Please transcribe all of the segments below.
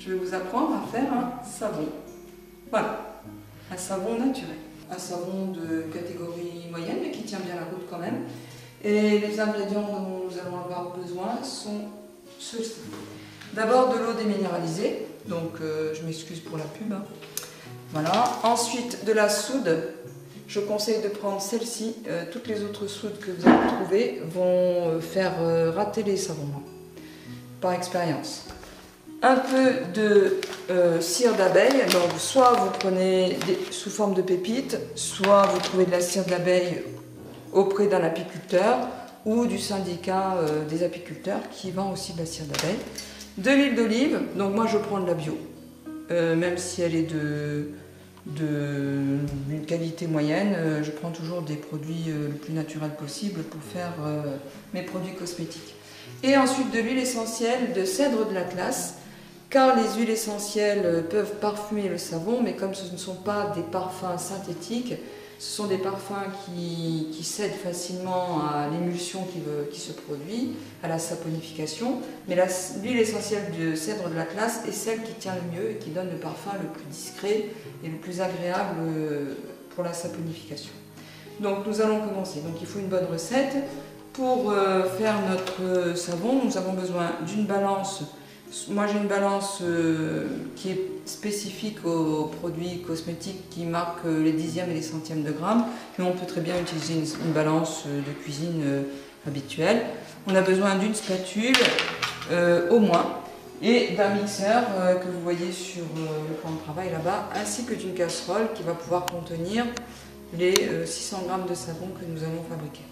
je vais vous apprendre à faire un savon. Voilà, un savon naturel. Un savon de catégorie moyenne, mais qui tient bien la route quand même. Et les ingrédients dont nous allons avoir besoin sont ceux-ci. D'abord de l'eau déminéralisée, donc je m'excuse pour la pub. Hein. Voilà. Ensuite de la soude. Je conseille de prendre celle-ci. Toutes les autres soudes que vous allez trouver vont faire rater les savons, par expérience. Un peu de cire d'abeille, donc soit vous prenez sous forme de pépites, soit vous trouvez de la cire d'abeille auprès d'un apiculteur ou du syndicat des apiculteurs qui vend aussi de la cire d'abeille. De l'huile d'olive, donc moi je prends de la bio, même si elle est d'une qualité moyenne, je prends toujours des produits le plus naturels possible pour faire mes produits cosmétiques. Et ensuite de l'huile essentielle de cèdre de l'Atlas, car les huiles essentielles peuvent parfumer le savon, mais comme ce ne sont pas des parfums synthétiques, ce sont des parfums qui cèdent facilement à l'émulsion qui se produit, à la saponification. Mais l'huile essentielle de cèdre de l'Atlas est celle qui tient le mieux et qui donne le parfum le plus discret et le plus agréable pour la saponification. Donc nous allons commencer. Donc il faut une bonne recette. Pour faire notre savon, nous avons besoin d'une balance. Moi j'ai une balance qui est spécifique aux produits cosmétiques qui marque les dixièmes et les centièmes de grammes, mais on peut très bien utiliser une balance de cuisine habituelle. On a besoin d'une spatule au moins et d'un mixeur que vous voyez sur le plan de travail là-bas, ainsi que d'une casserole qui va pouvoir contenir les 600 g de savon que nous allons fabriquer.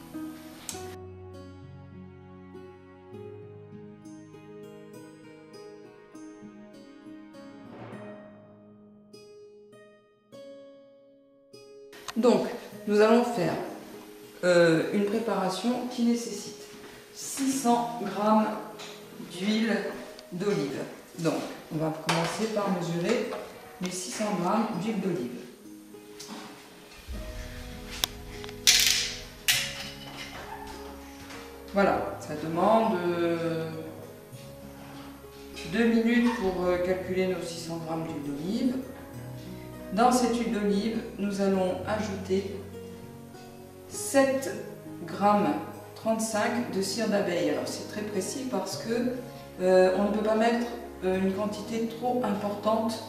Donc, nous allons faire une préparation qui nécessite 600 g d'huile d'olive. Donc, on va commencer par mesurer les 600 g d'huile d'olive. Voilà, ça demande 2 minutes pour calculer nos 600 g d'huile d'olive. Dans cette huile d'olive, nous allons ajouter 7 g 35 de cire d'abeille. Alors c'est très précis parce que on ne peut pas mettre une quantité trop importante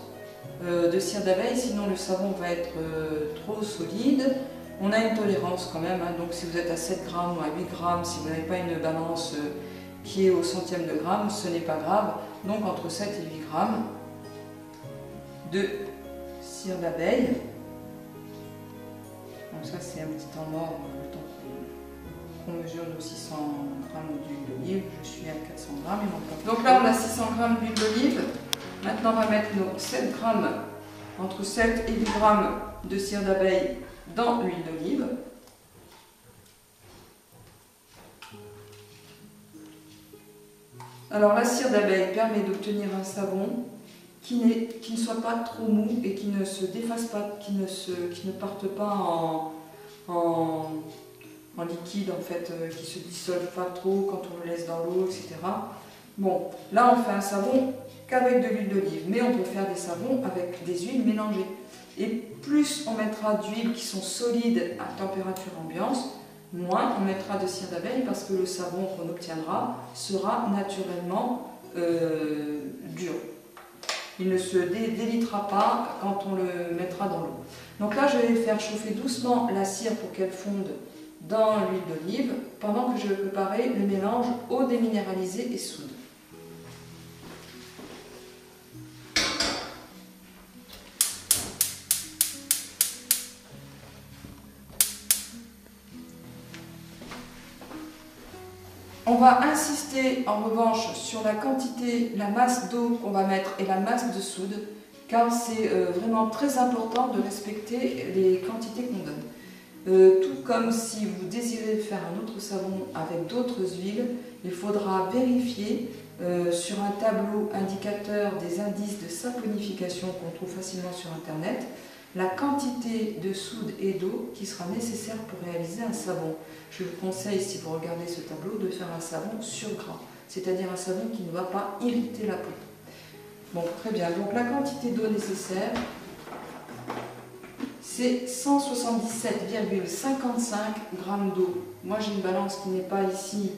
de cire d'abeille, sinon le savon va être trop solide. On a une tolérance quand même, hein, donc si vous êtes à 7 g ou à 8 g, si vous n'avez pas une balance qui est au centième de gramme, ce n'est pas grave. Donc entre 7 et 8 g de cire d'abeille. Donc ça c'est un petit temps mort le temps qu'on mesure nos 600 g d'huile d'olive. Je suis à 400 g. Donc là on a 600 g d'huile d'olive. Maintenant on va mettre nos 7 g, entre 7 et 8 g de cire d'abeille dans l'huile d'olive. Alors la cire d'abeille permet d'obtenir un savon qui ne soit pas trop mou et qui ne se défasse pas, qui ne parte pas en liquide en fait, qui se dissolve pas trop quand on le laisse dans l'eau, etc. Bon, là on fait un savon qu'avec de l'huile d'olive, mais on peut faire des savons avec des huiles mélangées. Et plus on mettra d'huiles qui sont solides à température ambiante, moins on mettra de cire d'abeille parce que le savon qu'on obtiendra sera naturellement dur. Il ne se délitera pas quand on le mettra dans l'eau. Donc là, je vais faire chauffer doucement la cire pour qu'elle fonde dans l'huile d'olive pendant que je vais préparer le mélange eau déminéralisée et soude. On va insister en revanche sur la quantité, la masse d'eau qu'on va mettre et la masse de soude, car c'est vraiment très important de respecter les quantités qu'on donne. Tout comme si vous désirez faire un autre savon avec d'autres huiles, il faudra vérifier sur un tableau indicateur des indices de saponification qu'on trouve facilement sur internet, la quantité de soude et d'eau qui sera nécessaire pour réaliser un savon. Je vous conseille, si vous regardez ce tableau, de faire un savon sur gras, c'est-à-dire un savon qui ne va pas irriter la peau. Bon, très bien. Donc la quantité d'eau nécessaire, c'est 177,55 g d'eau. Moi j'ai une balance qui n'est pas ici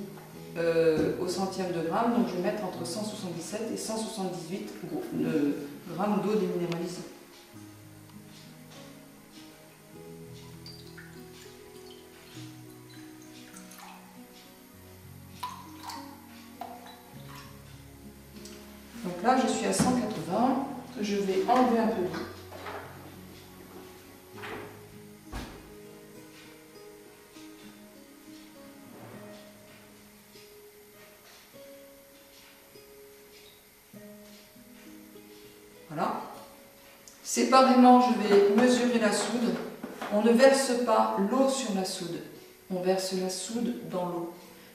au centième de gramme, donc je vais mettre entre 177 et 178 g d'eau déminéralisée. Donc là je suis à 180, je vais enlever un peu d'eau. Voilà. Séparément, je vais mesurer la soude. On ne verse pas l'eau sur la soude, on verse la soude dans l'eau,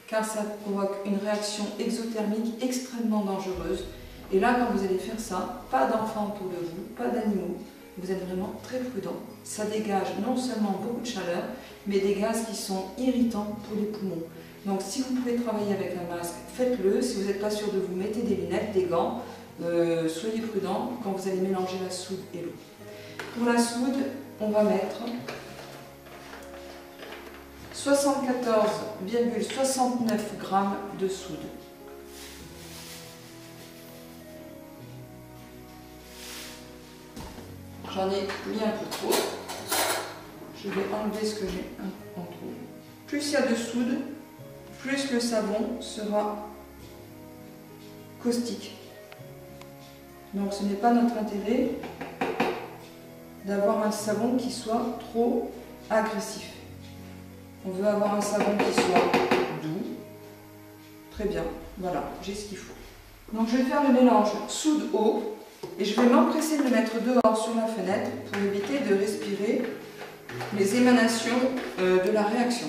car ça provoque une réaction exothermique extrêmement dangereuse. Et là, quand vous allez faire ça, pas d'enfants autour de vous, pas d'animaux, vous êtes vraiment très prudent. Ça dégage non seulement beaucoup de chaleur, mais des gaz qui sont irritants pour les poumons. Donc si vous pouvez travailler avec un masque, faites-le. Si vous n'êtes pas sûr de vous, mettez des lunettes, des gants. Soyez prudent quand vous allez mélanger la soude et l'eau. Pour la soude, on va mettre 74,69 g de soude. J'en ai mis un peu trop. Je vais enlever ce que j'ai en trop. Plus il y a de soude, plus le savon sera caustique. Donc ce n'est pas notre intérêt d'avoir un savon qui soit trop agressif. On veut avoir un savon qui soit doux. Très bien, voilà, j'ai ce qu'il faut. Donc je vais faire le mélange soude-eau et je vais m'empresser de le mettre dehors sur la fenêtre pour éviter de respirer les émanations de la réaction.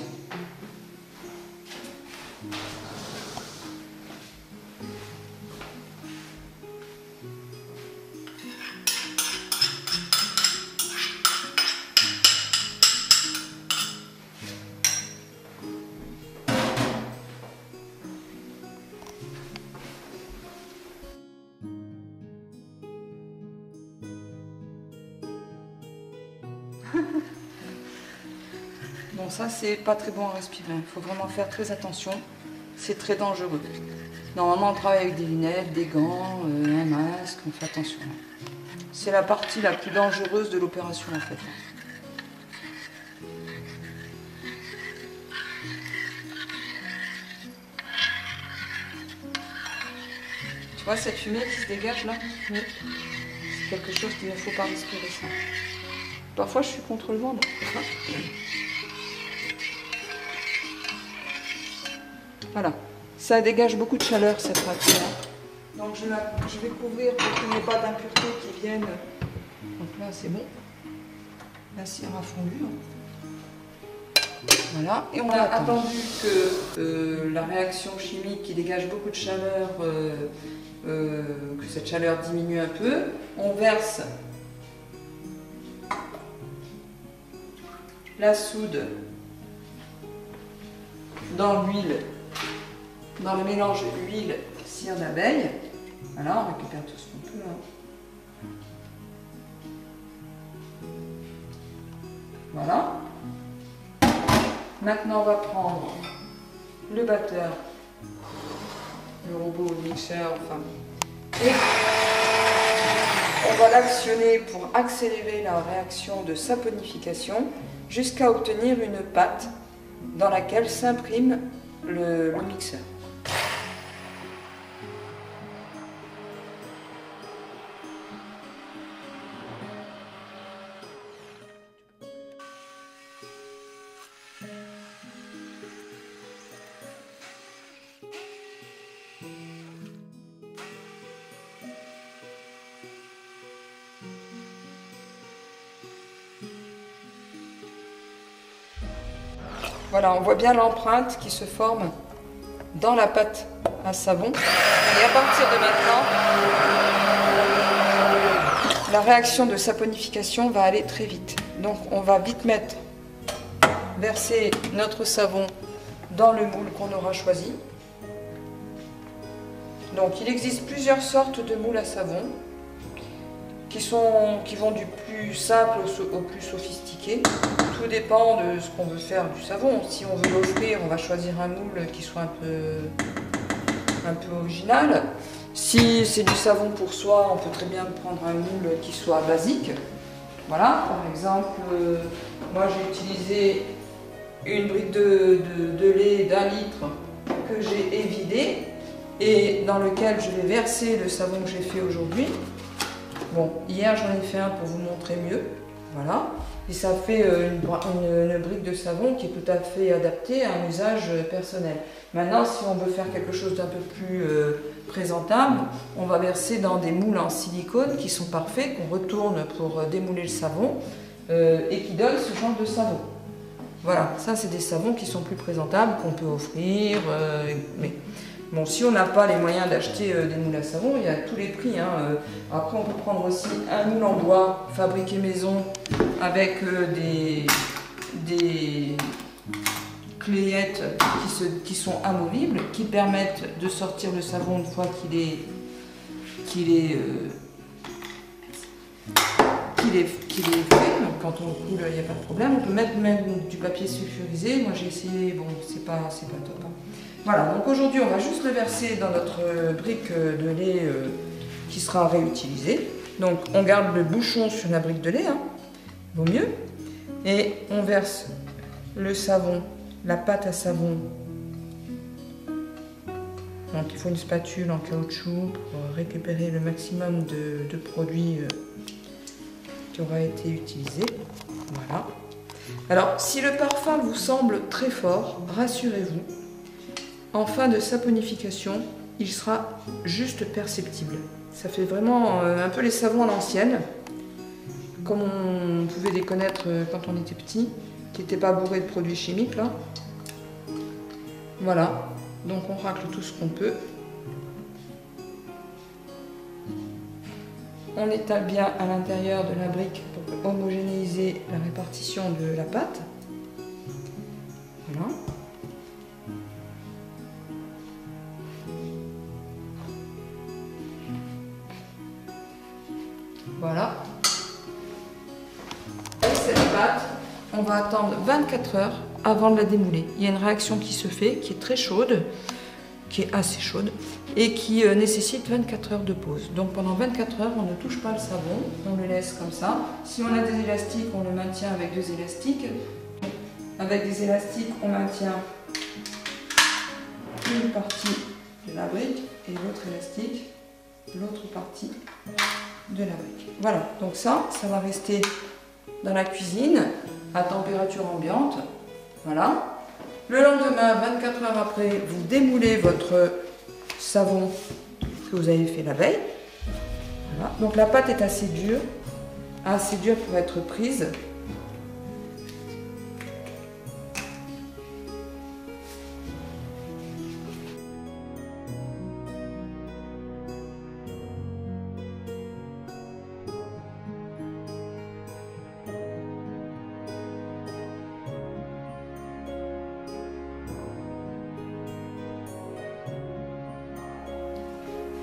Bon, ça c'est pas très bon à respirer, il faut vraiment faire très attention, c'est très dangereux. Normalement on travaille avec des lunettes, des gants, un masque, on fait attention. C'est la partie la plus dangereuse de l'opération en fait. Tu vois cette fumée qui se dégage là? Oui. C'est quelque chose qu'il ne faut pas respirer ça. Parfois je suis contre le vent donc. Voilà, ça dégage beaucoup de chaleur cette réaction. Donc je vais couvrir pour qu'il n'y ait pas d'impuretés qui viennent. Donc là c'est bon. La cire a fondu. Voilà, et on a attendu que la réaction chimique qui dégage beaucoup de chaleur, que cette chaleur diminue un peu. On verse la soude dans l'huile. Dans le mélange huile, cire d'abeille. Voilà, on récupère tout ce qu'on peut. Voilà. Maintenant, on va prendre le batteur, le robot, le mixeur, enfin. Et on va l'actionner pour accélérer la réaction de saponification jusqu'à obtenir une pâte dans laquelle s'imprime le mixeur. Voilà, on voit bien l'empreinte qui se forme dans la pâte à savon. Et à partir de maintenant, la réaction de saponification va aller très vite. Donc on va vite verser notre savon dans le moule qu'on aura choisi. Donc il existe plusieurs sortes de moules à savon. qui vont du plus simple au plus sophistiqué. Tout dépend de ce qu'on veut faire du savon. Si on veut l'offrir, on va choisir un moule qui soit un peu original. Si c'est du savon pour soi, on peut très bien prendre un moule qui soit basique. Voilà, par exemple, moi j'ai utilisé une brique de lait d'1 litre que j'ai évidé et dans lequel je vais verser le savon que j'ai fait aujourd'hui. Bon, hier j'en ai fait un pour vous montrer mieux, voilà. Et ça fait une brique de savon qui est tout à fait adaptée à un usage personnel. Maintenant, si on veut faire quelque chose d'un peu plus présentable, on va verser dans des moules en silicone qui sont parfaits, qu'on retourne pour démouler le savon et qui donnent ce genre de savon. Voilà, ça c'est des savons qui sont plus présentables, qu'on peut offrir. Mais bon, si on n'a pas les moyens d'acheter des moules à savon, il y a tous les prix. Hein. Après, on peut prendre aussi un moule en bois fabriqué maison avec des clayettes qui sont amovibles, qui permettent de sortir le savon une fois qu'il est fait. Donc, quand on coule, il n'y a pas de problème. On peut mettre même du papier sulfurisé. Moi, j'ai essayé. Bon, c'est pas top. Hein. Voilà. Donc aujourd'hui, on va juste le verser dans notre brique de lait qui sera réutilisée. Donc, on garde le bouchon sur la brique de lait. Hein. Vaut mieux. Et on verse le savon, la pâte à savon. Donc, il faut une spatule en caoutchouc pour récupérer le maximum de produits qui aura été utilisé. Voilà. Alors, si le parfum vous semble très fort, rassurez-vous. En fin de saponification, il sera juste perceptible. Ça fait vraiment un peu les savons à l'ancienne, comme on pouvait les connaître quand on était petit, qui n'étaient pas bourrés de produits chimiques là. Voilà. Donc on racle tout ce qu'on peut. On étale bien à l'intérieur de la brique pour homogénéiser la répartition de la pâte. Voilà. Voilà. Et cette pâte, on va attendre 24 heures avant de la démouler. Il y a une réaction qui se fait, qui est très chaude, qui est assez chaude, et qui nécessite 24 heures de pause. Donc pendant 24 heures, on ne touche pas le savon, on le laisse comme ça. Si on a des élastiques, on le maintient avec 2 élastiques. Avec des élastiques, on maintient une partie de la brique et l'autre élastique, l'autre partie de la brique. Voilà, donc ça va rester dans la cuisine à température ambiante. Voilà. Le lendemain, 24 heures après, vous démoulez votre savon que vous avez fait la veille. Voilà. Donc la pâte est assez dure pour être prise.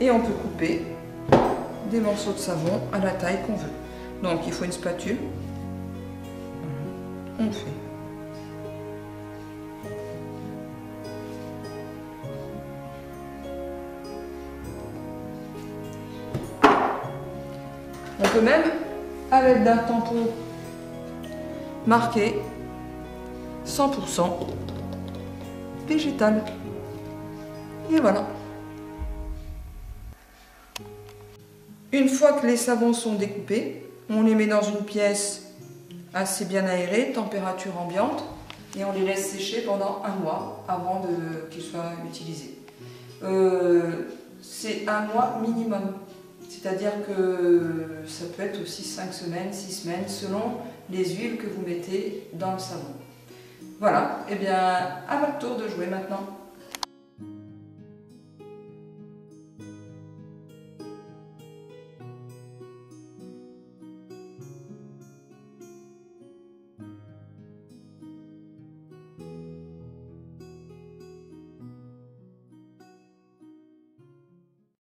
Et on peut couper des morceaux de savon à la taille qu'on veut. Donc il faut une spatule. On fait. On peut même, à l'aide d'un tampon marqué 100% végétal. Et voilà. Une fois que les savons sont découpés, on les met dans une pièce assez bien aérée, température ambiante, et on les laisse sécher pendant 1 mois avant qu'ils soient utilisés. C'est 1 mois minimum, c'est-à-dire que ça peut être aussi 5 semaines, 6 semaines, selon les huiles que vous mettez dans le savon. Voilà, et bien à votre tour de jouer maintenant.